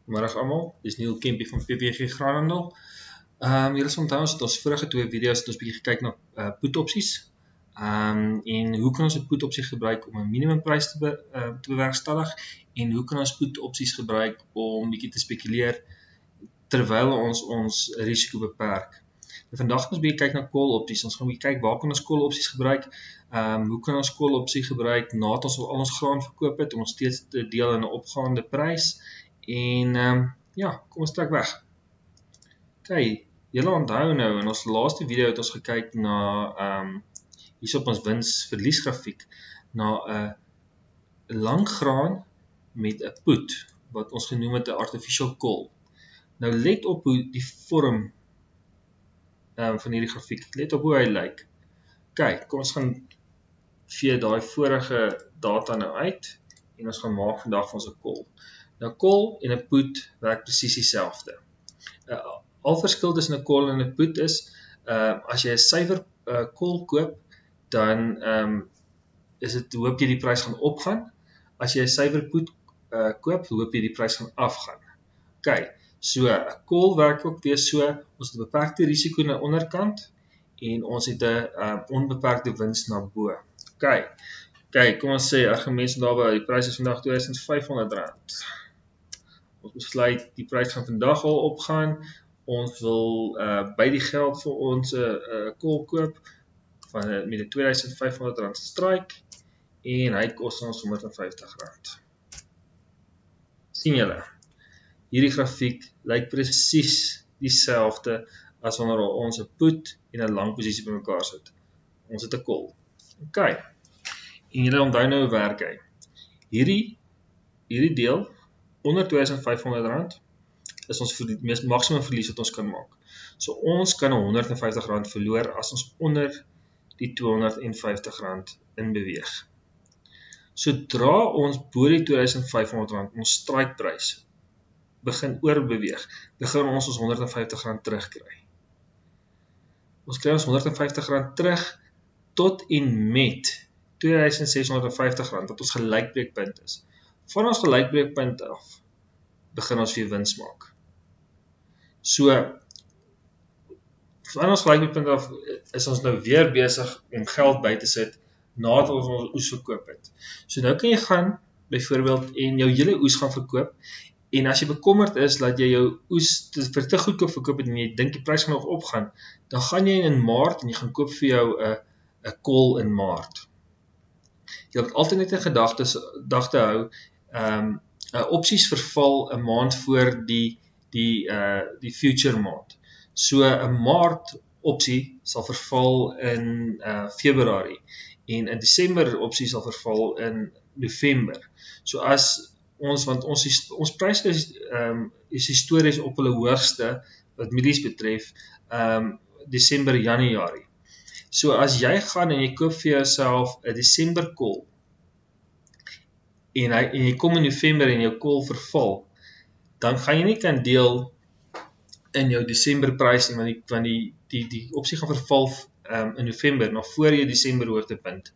Middag almal, dis Neil Kempie van PPG Graanhandel. Julle sal onthou ons het ons vorige 2 video's het ons bietjie gekyk na put opsies. En hoe kan ons 'n put opsie gebruik om 'n minimumprys te bewerkstellig en hoe kan ons put opsies gebruik om bietjie te spekuleer terwyl ons risiko beperk. Vandag gaan ons bietjie kyk na call opsies. Ons gaan bietjie kyk waar kan ons call opsies gebruik? Hoe kan ons call opsie gebruik nadat ons al ons graan verkoop het om ons steeds te deel in 'n opgaande prys? En ja, kom ons trek weg. Okay, julle onthou nou in ons laaste video het ons gekyk na hier op ons wins-verlies grafiek na 'n lang graan met 'n put wat ons genoem het 'n artificial call. Nou let op hoe die vorm van hierdie grafiek. Let op hoe hy lyk. Okay, kom ons gaan vee daai vorige data nou uit en ons gaan maak vandag van ons 'n call. Nou call en 'n put werk presies dieselfde. Al verskil tussen 'n call en 'n put is as jy 'n suiwer call koop, dan is dit hoop jy die prys gaan opgaan. As jy 'n suiwer put koop, hoop jy die prys gaan afgaan. Okay, so 'n call werk ook weer so, ons het 'n beperkte risiko aan die onderkant en ons het 'n onbeperkte wins na bo. Okay, kom ons sê argument daarby, die prys is vandag R2500. Ons besluit die prys gaan vandag al opgaan. Ons wil by die geld vir ons call koop met 'n R2500 strike en hy kos ons R150. Sien julle? Hierdie grafiek lyk presies dieselfde as wanneer ons 'n put en 'n lang posisie bymekaar sit. Ons het 'n call. Okay. En julle onthou nou hoe werk hy. Hierdie deel onder R2500 is ons vir die maksimum verlies wat ons kan maak. So ons kan R150 verloor as ons onder die R250 in beweeg. Sodra ons bo die R2500 ons strikeprys begin oorbeweeg, begin ons R150 terugkry. Ons kry ons R150 terug tot en met R2650 wat ons gelykbreekpunt is. Van ons gelykbreekpunt af begin ons weer wins maak. So van ons gelykbreekpunt af is ons nou weer besig om geld by te sit nadat ons oes verkoop het. So nou kan jy gaan byvoorbeeld en jou hele oes gaan verkoop. En as jy bekommerd is dat jy jou oes vir te goedkoop verkoop het en jy dink die prys gaan nog opgaan, dan gaan jy in Maart en jy gaan koop vir jou 'n call in Maart. Jy moet altyd net in gedagte hou, opsies verval 'n maand voor die future maand. So 'n Maart opsie sal verval in Februarie en 'n Desember opsie sal verval in November. So as want ons pryse is histories op hulle hoogste wat mielies betref Desember, Januarie. So as jy gaan en jy koop vir jouself 'n Desember call en jy kom in November en jou call verval, dan gaan jy nie kan deel in jou Desember prys nie, want die opsie gaan verval in November, nog voor jy Desember hoogtepunt.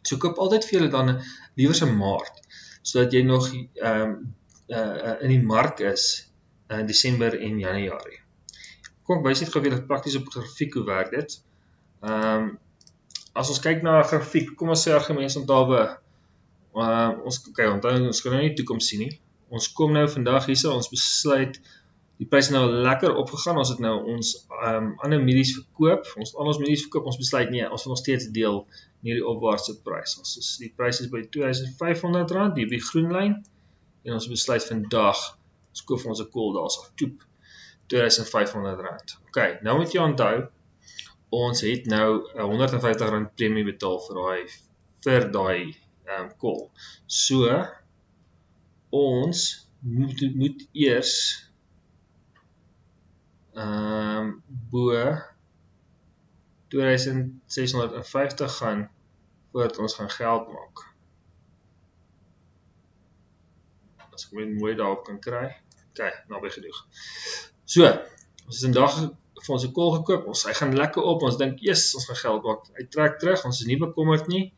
So koop altyd vir julle dan liewers in Maart, sodat jy nog in die mark is in Desember en Januarie. Kom ek wys net gou weer prakties op grafiek hoe werk dit. As ons kyk na 'n grafiek, kom ons sê argument onthou ons kan nou nie toekoms sien nie. Ons kom nou vandag hierso, ons besluit die pryse nou lekker opgegaan. Ons het nou ons ander mielies verkoop. Ons besluit nee, ons wil nog steeds deel in hierdie opwaartse prys. Die prys is by R2500 hier op die groen lyn en ons besluit vandag ons koop vir ons 'n call daarso. R2500. Okay, nou moet jy onthou ons het nou R150 premie betaal vir daai call. So ons moet eers bo R2650 gaan voordat ons gaan geld maak. As ek mooi daarop kan kry. Okay, naby genoeg. So, ons het vandag vir ons 'n call gekoop. Hy gaan lekker op. Ons dink, yes, ons gaan geld maak. Hy trek terug. Ons is nie bekommerd nie,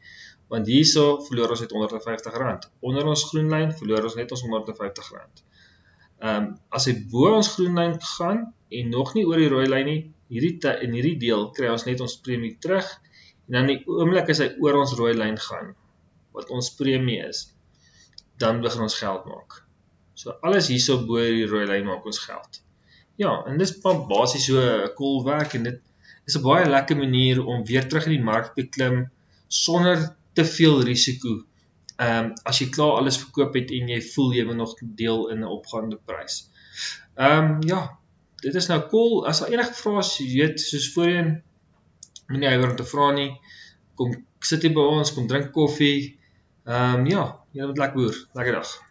want hierso verloor ons net R150. Onder ons groen lyn verloor ons net ons R150. As hy bo ons groen lyn gaan en nog nie oor die rooi lyn nie, in hierdie deel kry ons net ons premie terug en dan die oomblik as hy oor ons rooi lyn gaan, wat ons premie is, dan begin ons geld maak. So alles hierso bo die rooi lyn maak ons geld. Ja, en dis basies so 'n cool werk en dit is 'n baie lekker manier om weer terug in die mark te klim sonder te veel risiko. As jy klaar alles verkoop het en jy voel jy wil nog deel in 'n opgaande prys. Ja, dit is nou cool. As daar enige vrae is, jy weet, soos voorheen, moenie huiwer om te vra nie. Kom sit hier by ons, kom drink koffie. Ja, jy moet lekker boer. Lekker dag.